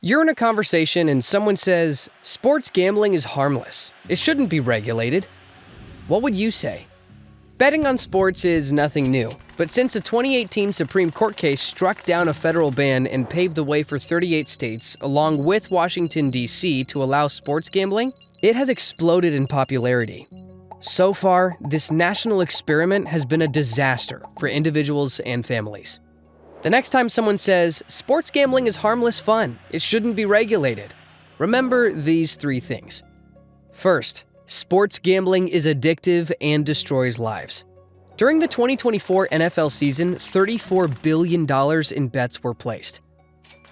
You're in a conversation and someone says, sports gambling is harmless. It shouldn't be regulated. What would you say? Betting on sports is nothing new, but since a 2018 Supreme Court case struck down a federal ban and paved the way for 38 states, along with Washington, D.C., to allow sports gambling, it has exploded in popularity. So far, this national experiment has been a disaster for individuals and families. The next time someone says, sports gambling is harmless fun, it shouldn't be regulated, remember these three things. First, sports gambling is addictive and destroys lives. During the 2024 NFL season, $34 billion in bets were placed.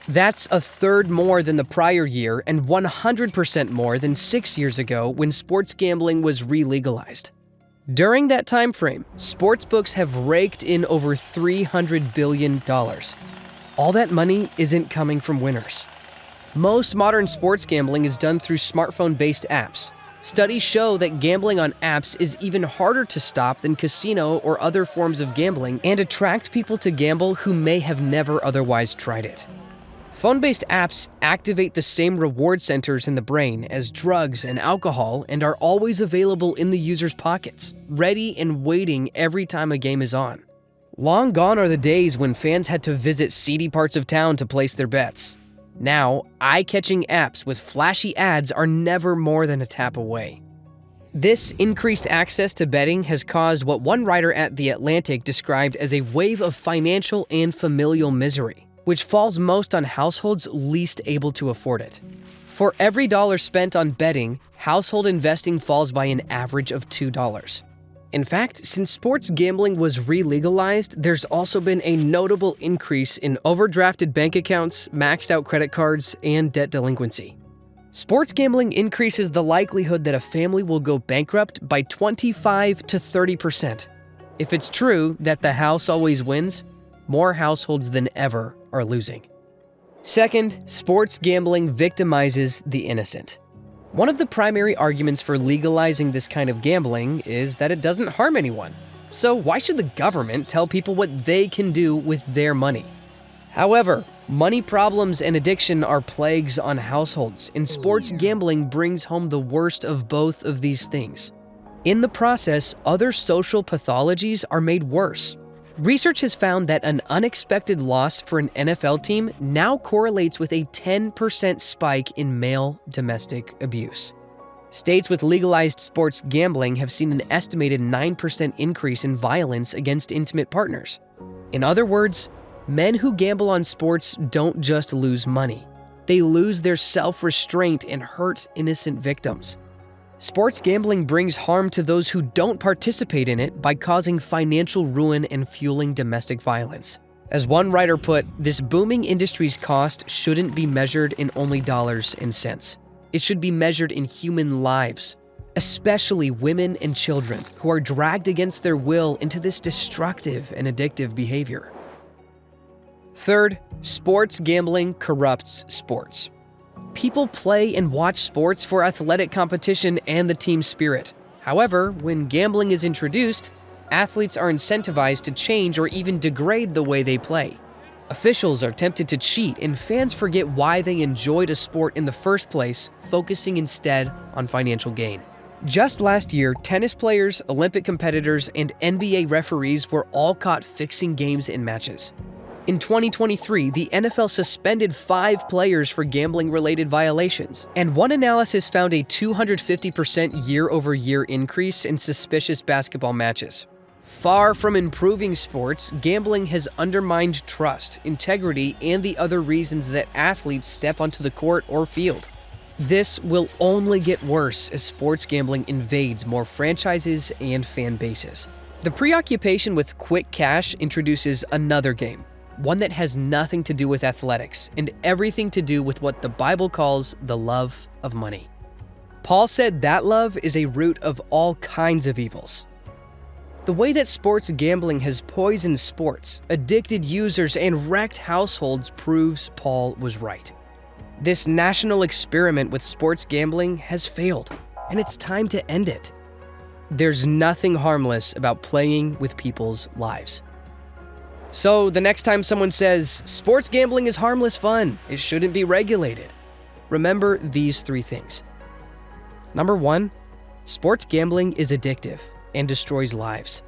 That's a third more than the prior year and 100% more than 6 years ago when sports gambling was re-legalized. During that time frame, sportsbooks have raked in over $300 billion. All that money isn't coming from winners. Most modern sports gambling is done through smartphone-based apps. Studies show that gambling on apps is even harder to stop than casino or other forms of gambling and attract people to gamble who may have never otherwise tried it. Phone-based apps activate the same reward centers in the brain as drugs and alcohol and are always available in the user's pockets, ready and waiting every time a game is on. Long gone are the days when fans had to visit seedy parts of town to place their bets. Now, eye-catching apps with flashy ads are never more than a tap away. This increased access to betting has caused what one writer at The Atlantic described as a wave of financial and familial misery, which falls most on households least able to afford it. For every dollar spent on betting, household investing falls by an average of $2. In fact, since sports gambling was re-legalized, there's also been a notable increase in overdrafted bank accounts, maxed out credit cards, and debt delinquency. Sports gambling increases the likelihood that a family will go bankrupt by 25 to 30%. If it's true that the house always wins, more households than ever are losing. Second, sports gambling victimizes the innocent. One of the primary arguments for legalizing this kind of gambling is that it doesn't harm anyone. So why should the government tell people what they can do with their money? However, money problems and addiction are plagues on households, and sports gambling brings home the worst of both of these things. In the process, other social pathologies are made worse. Research has found that an unexpected loss for an NFL team now correlates with a 10% spike in male domestic abuse. States with legalized sports gambling have seen an estimated 9% increase in violence against intimate partners. In other words, men who gamble on sports don't just lose money. They lose their self-restraint and hurt innocent victims. Sports gambling brings harm to those who don't participate in it by causing financial ruin and fueling domestic violence. As one writer put, this booming industry's cost shouldn't be measured in only dollars and cents. It should be measured in human lives, especially women and children who are dragged against their will into this destructive and addictive behavior. Third, sports gambling corrupts sports. People play and watch sports for athletic competition and the team spirit. However, when gambling is introduced, athletes are incentivized to change or even degrade the way they play. Officials are tempted to cheat, and fans forget why they enjoyed a sport in the first place, focusing instead on financial gain. Just last year, tennis players, Olympic competitors, and NBA referees were all caught fixing games and matches. In 2023, the NFL suspended 5 players for gambling-related violations, and one analysis found a 250% year-over-year increase in suspicious basketball matches. Far from improving sports, gambling has undermined trust, integrity, and the other reasons that athletes step onto the court or field. This will only get worse as sports gambling invades more franchises and fan bases. The preoccupation with quick cash introduces another game, one that has nothing to do with athletics and everything to do with what the Bible calls the love of money. Paul said that love is a root of all kinds of evils. The way that sports gambling has poisoned sports, addicted users, and wrecked households proves Paul was right. This national experiment with sports gambling has failed, and it's time to end it. There's nothing harmless about playing with people's lives. So the next time someone says, sports gambling is harmless fun, it shouldn't be regulated, remember these 3 things. Number 1, sports gambling is addictive and destroys lives.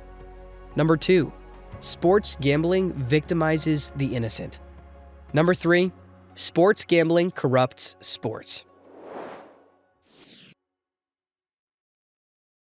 Number 2, sports gambling victimizes the innocent. Number 3, sports gambling corrupts sports.